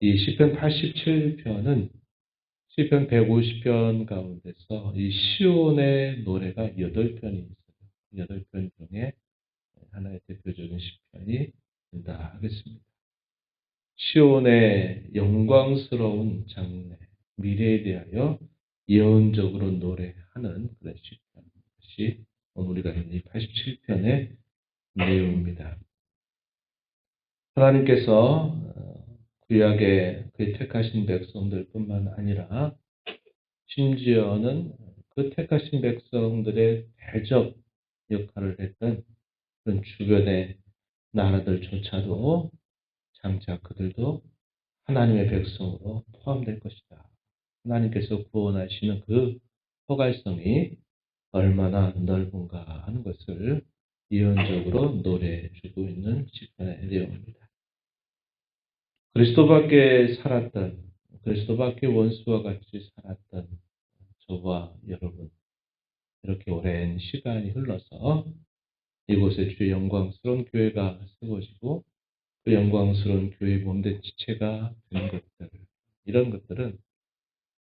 이 시편 87편은 시편 150편 가운데서 이 시온의 노래가 8편이 있어요. 8편 중에 하나의 대표적인 시편이 된다 하겠습니다. 시온의 영광스러운 장래, 미래에 대하여 예언적으로 노래하는 그런 시편. 것이 오늘 우리가 읽는 이 87편의 내용입니다. 하나님께서 구약에 그의 택하신 백성들뿐만 아니라 심지어는 그 택하신 백성들의 대적 역할을 했던 그런 주변의 나라들조차도 장차 그들도 하나님의 백성으로 포함될 것이다. 하나님께서 구원하시는 그 포괄성이 얼마나 넓은가 하는 것을 예언적으로 노래해주고 있는 시편의 내용입니다. 그리스도 밖에 원수와 같이 살았던 저와 여러분, 이렇게 오랜 시간이 흘러서 이곳에 주의 영광스러운 교회가 세워지고 그 영광스러운 교회의 몸된 지체가 되는 것들, 이런 것들은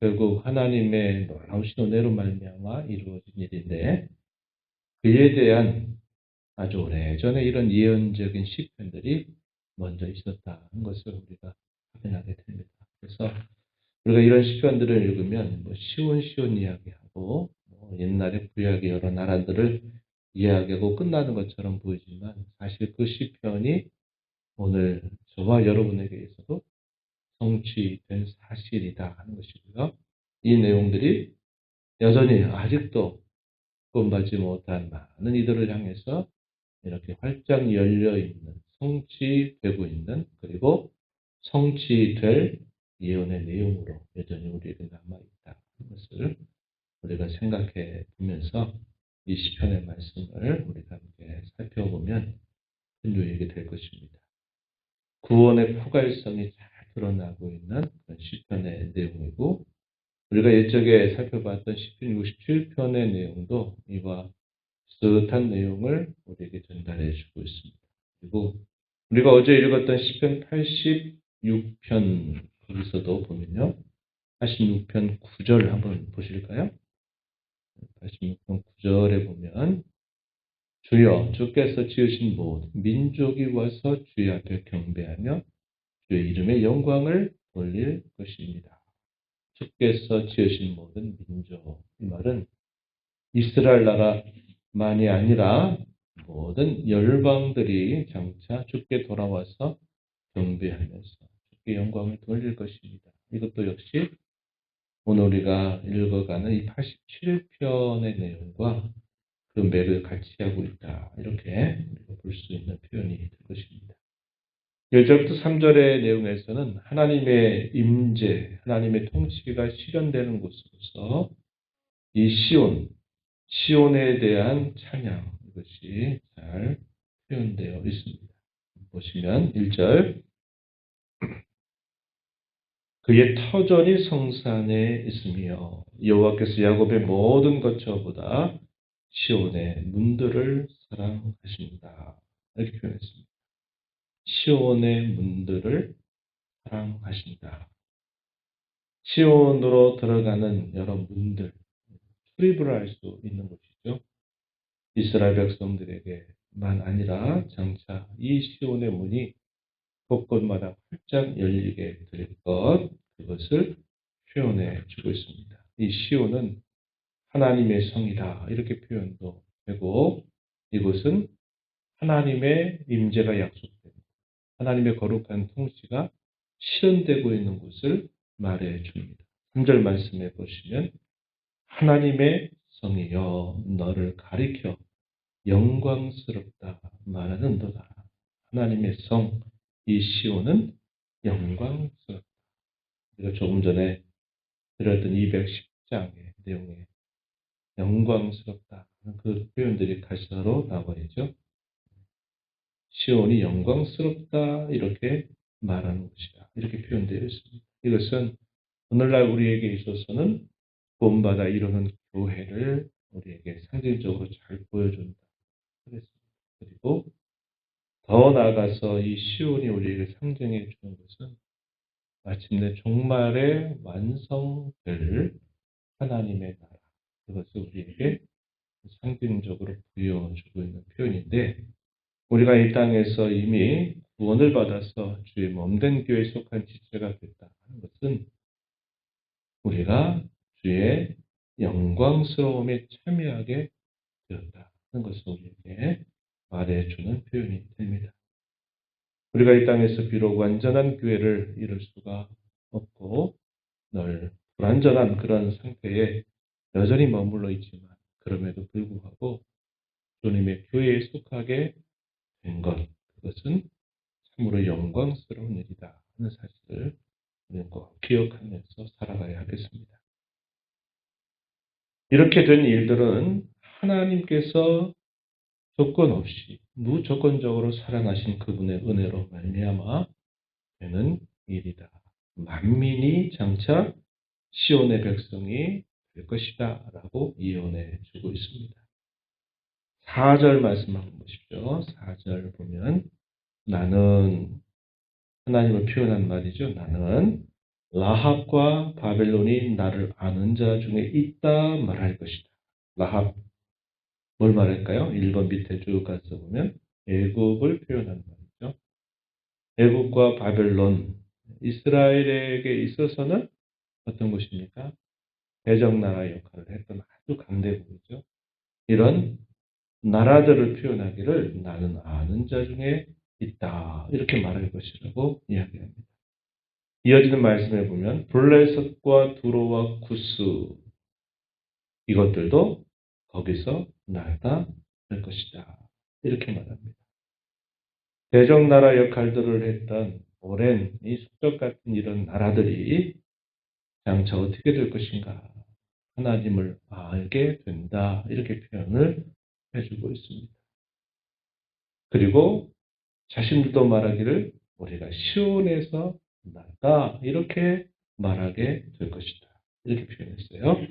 결국 하나님의 놀라우신 은혜로 말미암아 이루어진 일인데, 그에 대한 아주 오래전에 이런 예언적인 시편들이 먼저 있었다는 것을 우리가 확인하게 됩니다. 그래서 우리가 이런 시편들을 읽으면 시온 이야기하고 옛날에 구약의 여러 나라들을 이야기하고 끝나는 것처럼 보이지만, 사실 그 시편이 오늘 저와 여러분에게 있어도 성취된 사실이다 하는 것이고요. 이 내용들이 여전히 아직도 구원받지 못한 많은 이들을 향해서 이렇게 활짝 열려 있는, 성취되고 있는, 그리고 성취될 예언의 내용으로 여전히 우리에게 남아있다 하는 것을 우리가 생각해 보면서 이 시편의 말씀을 우리가 함께 살펴보면 큰 유익이 될 것입니다. 구원의 포괄성이 잘 드러나고 있는 그런 시편의 내용이고, 우리가 옛적에 살펴봤던 시편 67편의 내용도 이와 비슷한 내용을 우리에게 전달해 주고 있습니다. 그리고 우리가 어제 읽었던 시편 86편, 거기서도 보면요, 86편 9절 한번 보실까요? 86편 9절에 보면 주여 주께서 지으신 모든 민족이 와서 주의 앞에 경배하며 주의 이름의 영광을 돌릴 것입니다. 주께서 지으신 모든 민족, 이 말은 이스라엘 나라만이 아니라 모든 열방들이 장차 주께 돌아와서 경배하면서 주께 영광을 돌릴 것입니다. 이것도 역시 오늘 우리가 읽어가는 이 87편의 내용과 그 맥을 같이 하고 있다, 이렇게 우리가 볼 수 있는 표현이 될 것입니다. 1절부터 3절의 내용에서는 하나님의 임재, 하나님의 통치가 실현되는 곳으로서 이 시온에 대한 찬양, 이것이 잘 표현되어 있습니다. 보시면 1절, 그의 터전이 성산에 있으며 여호와께서 야곱의 모든 거처보다 시온의 문들을 사랑하십니다. 이렇게 표현했습니다. 시온의 문들을 사랑하신다. 시온으로 들어가는 여러 문들, 출입을 할 수 있는 곳이죠. 이스라엘 백성들에게만 아니라 장차 이 시온의 문이 곳곳마다 활짝 열리게 될 것, 그것을 표현해 주고 있습니다. 이 시온은 하나님의 성이다, 이렇게 표현도 되고, 이곳은 하나님의 임재가 약속되고 하나님의 거룩한 통치가 실현되고 있는 곳을 말해 줍니다. 3절 말씀에 보시면 하나님의 성이여 너를 가리켜 영광스럽다 말하는도다. 하나님의 성, 이 시온은 영광스럽다. 우리가 조금 전에 들었던 210장의 내용에 영광스럽다 하는 그 표현들이 가사로 나와 있죠. 시온이 영광스럽다, 이렇게 말하는 것이다, 이렇게 표현되어 있습니다. 이것은 오늘날 우리에게 있어서는 구원받아 이루는 교회를 우리에게 상징적으로 잘 보여준다 하겠습니다. 그리고 더 나아가서 이 시온이 우리에게 상징해 주는 것은 마침내 종말에 완성될 하나님의 나라, 그것을 우리에게 상징적으로 보여주고 있는 표현인데, 우리가 이 땅에서 이미 구원을 받아서 주의 몸된 교회에 속한 지체가 됐다 하는 것은 우리가 주의 영광스러움에 참여하게 되었다 하는 것을 우리에게 말해주는 표현이 됩니다. 우리가 이 땅에서 비록 완전한 교회를 이룰 수가 없고 늘 불완전한 그런 상태에 여전히 머물러 있지만, 그럼에도 불구하고 주님의 교회에 속하게 된 것, 그것은 참으로 영광스러운 일이다 하는 사실을 우리는 꼭 기억하면서 살아가야 하겠습니다. 이렇게 된 일들은 하나님께서 조건 없이 무조건적으로 사랑하신 그분의 은혜로 말미암아 되는 일이다. 만민이 장차 시온의 백성이 될 것이다 라고 예언해 주고 있습니다. 4절 말씀 한번 보십시오. 4절 보면 나는, 하나님을 표현한 말이죠. 나는 라합과 바벨론이 나를 아는 자 중에 있다 말할 것이다. 라합, 뭘 말할까요? 1번 밑에 쭉 가서 보면 애굽을 표현한 말이죠. 애굽과 바벨론, 이스라엘에게 있어서는 어떤 곳입니까? 대적나라 역할을 했던 아주 강대국이죠. 이런 나라들을 표현하기를 나는 아는 자 중에 있다, 이렇게 말할 것이라고 이야기합니다. 이어지는 말씀에 보면 블레셋과 두로와 구스, 이것들도 거기서 나타날 것이다, 이렇게 말합니다. 대적나라 역할들을 했던 오랜 이 숙적 같은 이런 나라들이 장차 어떻게 될 것인가, 하나님을 알게 된다, 이렇게 표현을 해주고 있습니다. 그리고 자신들도 말하기를 우리가 시온에서 났다, 이렇게 말하게 될 것이다, 이렇게 표현했어요.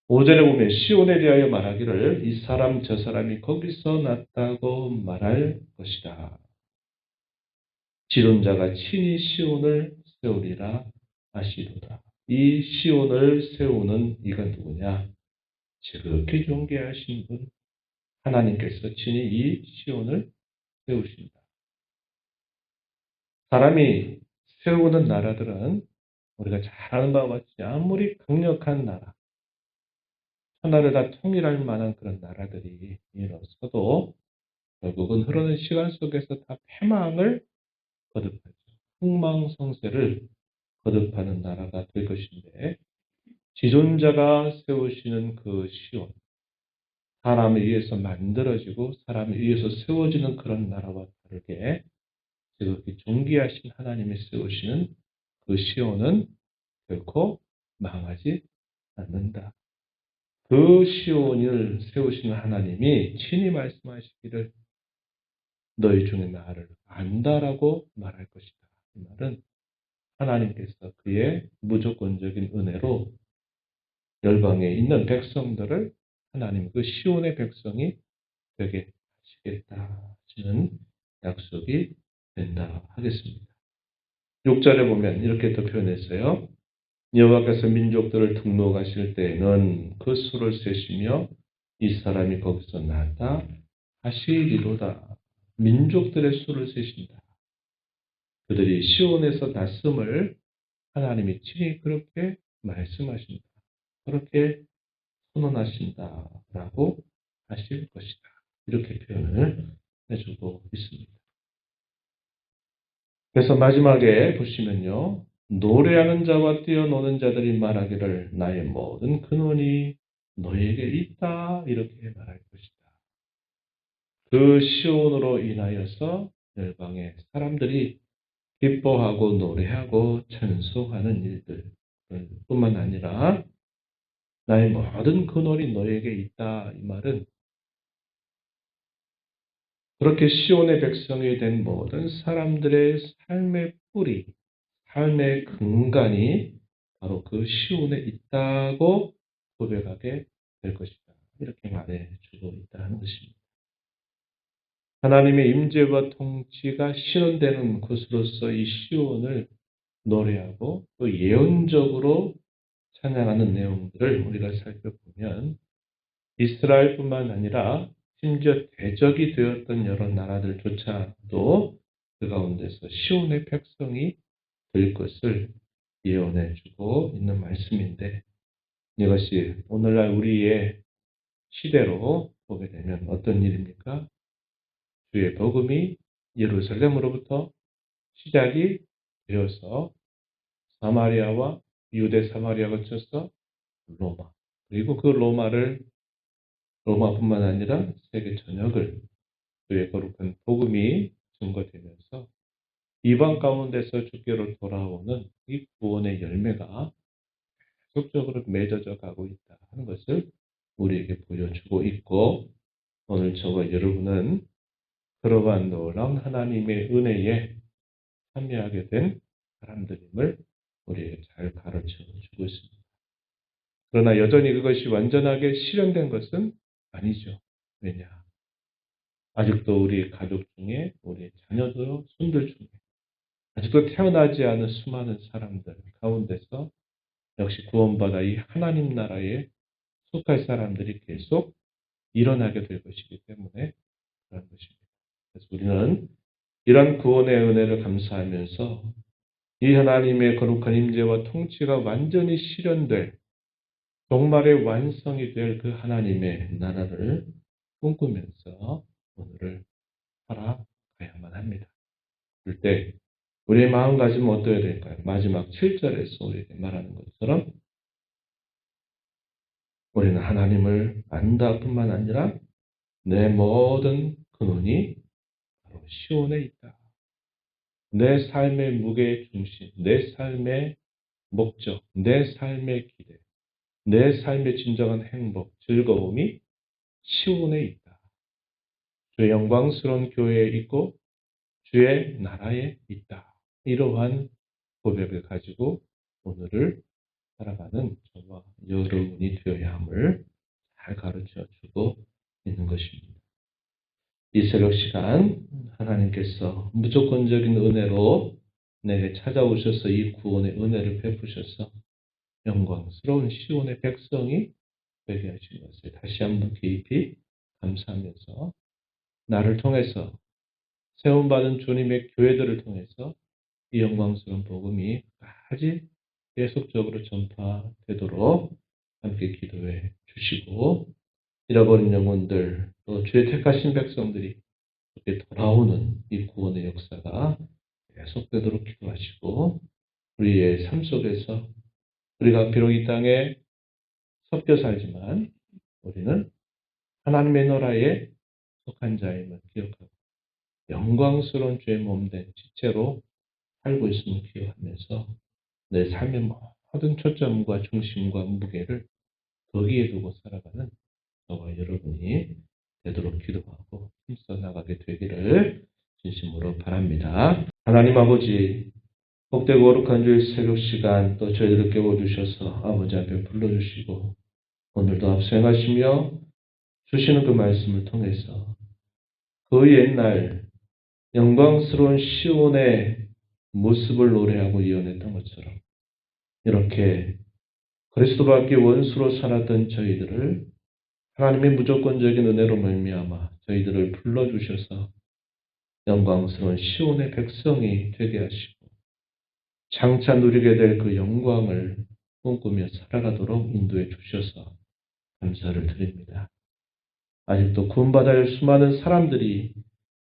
5절에 보면 시온에 대하여 말하기를 이 사람 저 사람이 거기서 났다고 말할 것이다. 지존자가 친히 시온을 세우리라 하시도다. 이 시온을 세우는 이가 누구냐? 지극히 존귀하신 분 하나님께서 친히 이 시온을 세우신다. 사람이 세우는 나라들은 우리가 잘 아는 바와 같이 아무리 강력한 나라, 천하를 다 통일할 만한 그런 나라들이 일어서도 결국은 흐르는 시간 속에서 다 패망을 거듭하죠. 흥망성쇠를 거듭하는 나라가 될 것인데, 지존자가 세우시는 그 시온, 사람에 의해서 만들어지고 사람에 의해서 세워지는 그런 나라와 다르게 지극히 존귀하신 하나님이 세우시는 그 시온은 결코 망하지 않는다. 그 시온을 세우시는 하나님이 친히 말씀하시기를 너희 중에 나를 안다라고 말할 것이다. 이 말은 하나님께서 그의 무조건적인 은혜로 열방에 있는 백성들을 하나님 그 시온의 백성이 되게 하시겠다 하시는 약속이 된다 하겠습니다. 6절에 보면 이렇게 또 표현했어요. 여호와께서 민족들을 등록하실 때에는 그 수를 세시며 이 사람이 거기서 나다 하시리로다. 민족들의 수를 세신다. 그들이 시온에서 났음을 하나님이 친히 그렇게 말씀하신다. 그렇게 선언하신다라고 하실 것이다. 이렇게 표현을 해주고 있습니다. 그래서 마지막에 보시면요. 노래하는 자와 뛰어노는 자들이 말하기를 나의 모든 근원이 너에게 있다, 이렇게 말할 것이다. 그 시온으로 인하여서 열방의 사람들이 기뻐하고 노래하고 찬송하는 일들 뿐만 아니라 나의 모든 근원이 너에게 있다, 이 말은 그렇게 시온의 백성이 된 모든 사람들의 삶의 뿌리, 삶의 근간이 바로 그 시온에 있다고 고백하게 될 것이다, 이렇게 말해주고 있다는 것입니다. 하나님의 임재와 통치가 실현되는 곳으로서 이 시온을 노래하고 또 예언적으로 찬양하는 내용들을 우리가 살펴보면 이스라엘뿐만 아니라 심지어 대적이 되었던 여러 나라들조차도 그 가운데서 시온의 백성이 될 것을 예언해 주고 있는 말씀인데 이것이 오늘날 우리의 시대로 보게 되면 어떤 일입니까? 주의 복음이 예루살렘으로부터 시작이 되어서 사마리아와 유대 사마리아가 거쳐서 로마 그리고 그 로마뿐만 아니라 세계 전역을 주의 거룩한 복음이 증거되면서 이방 가운데서 주께로 돌아오는 이 구원의 열매가 계속적으로 맺어져 가고 있다 하는 것을 우리에게 보여주고 있고 오늘 저와 여러분은 그러한 놀라운 하나님의 은혜에 참여하게 된 사람들임을 우리에게 잘 가르쳐 주고 있습니다. 그러나 여전히 그것이 완전하게 실현된 것은 아니죠. 왜냐? 아직도 우리 가족 중에 우리 자녀들, 손들 중에 아직도 태어나지 않은 수많은 사람들 가운데서 역시 구원받아 이 하나님 나라에 속할 사람들이 계속 일어나게 될 것이기 때문에 그런 것입니다. 그래서 우리는 이런 구원의 은혜를 감사하면서 이 하나님의 거룩한 임재와 통치가 완전히 실현될 종말의 완성이 될 그 하나님의 나라를 꿈꾸면서 오늘을 살아가야만 합니다. 그럴 때 우리의 마음가짐은 어떠해야 될까요? 마지막 7절에서 우리에게 말하는 것처럼 우리는 하나님을 안다 뿐만 아니라 내 모든 근원이 바로 시온에 있다. 내 삶의 무게의 중심, 내 삶의 목적, 내 삶의 기대, 내 삶의 진정한 행복, 즐거움이 시온에 있다. 주의 영광스러운 교회에 있고 주의 나라에 있다. 이러한 고백을 가지고 오늘을 살아가는 저와 여러분이 되어야 함을 잘 가르쳐 주고 있는 것입니다. 이 새벽 시간 하나님께서 무조건적인 은혜로 내게 찾아오셔서 이 구원의 은혜를 베푸셔서 영광스러운 시온의 백성이 되게 하신 것을 다시 한번 깊이 감사하면서 나를 통해서 세움받은 주님의 교회들을 통해서 이 영광스러운 복음이 끝까지 계속적으로 전파되도록 함께 기도해 주시고 잃어버린 영혼들 또 주의 택하신 백성들이 이렇게 돌아오는 이 구원의 역사가 계속되도록 기도하시고 우리의 삶 속에서 우리가 비록 이 땅에 섞여 살지만 우리는 하나님의 나라에 속한 자임을 기억하고 영광스러운 주의 몸된 지체로 살고 있음을 기억하면서 내 삶의 모든 초점과 중심과 무게를 거기에 두고 살아가는 저와 여러분이 되도록 기도하고 힘써 나가게 되기를 진심으로 바랍니다. 하나님 아버지 복되고 거룩한 주의 새벽 시간 또 저희들을 깨워주셔서 아버지 앞에 불러주시고 오늘도 앞서행하시며 주시는 그 말씀을 통해서 그 옛날 영광스러운 시온의 모습을 노래하고 예언했던 것처럼 이렇게 그리스도밖에 원수로 살았던 저희들을 하나님의 무조건적인 은혜로 말미암아 저희들을 불러주셔서 영광스러운 시온의 백성이 되게 하시고 장차 누리게 될 그 영광을 꿈꾸며 살아가도록 인도해 주셔서 감사를 드립니다. 아직도 구원받아야 할 수많은 사람들이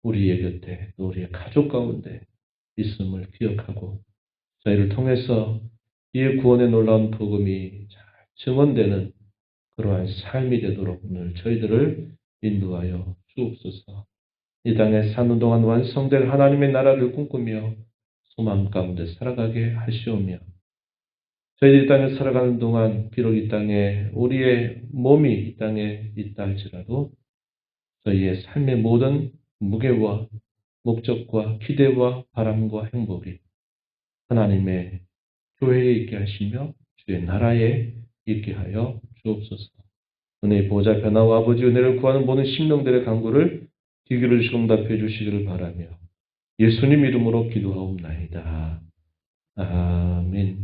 우리의 곁에 또 우리의 가족 가운데 있음을 기억하고 저희를 통해서 이 구원의 놀라운 복음이 잘 증언되는 그러한 삶이 되도록 오늘 저희들을 인도하여 주옵소서. 이 땅에 사는 동안 완성될 하나님의 나라를 꿈꾸며 소망 가운데 살아가게 하시오며 저희들이 이 땅에 살아가는 동안 비록 이 땅에 우리의 몸이 이 땅에 있다 할지라도 저희의 삶의 모든 무게와 목적과 기대와 바람과 행복이 하나님의 교회에 있게 하시며 주의 나라에 있게 하여 주옵소서. 은혜의 보좌 변화와 아버지 은혜를 구하는 모든 심령들의 간구를 귀기를 주시고 응답해 주시기를 바라며 예수님 이름으로 기도하옵나이다. 아멘.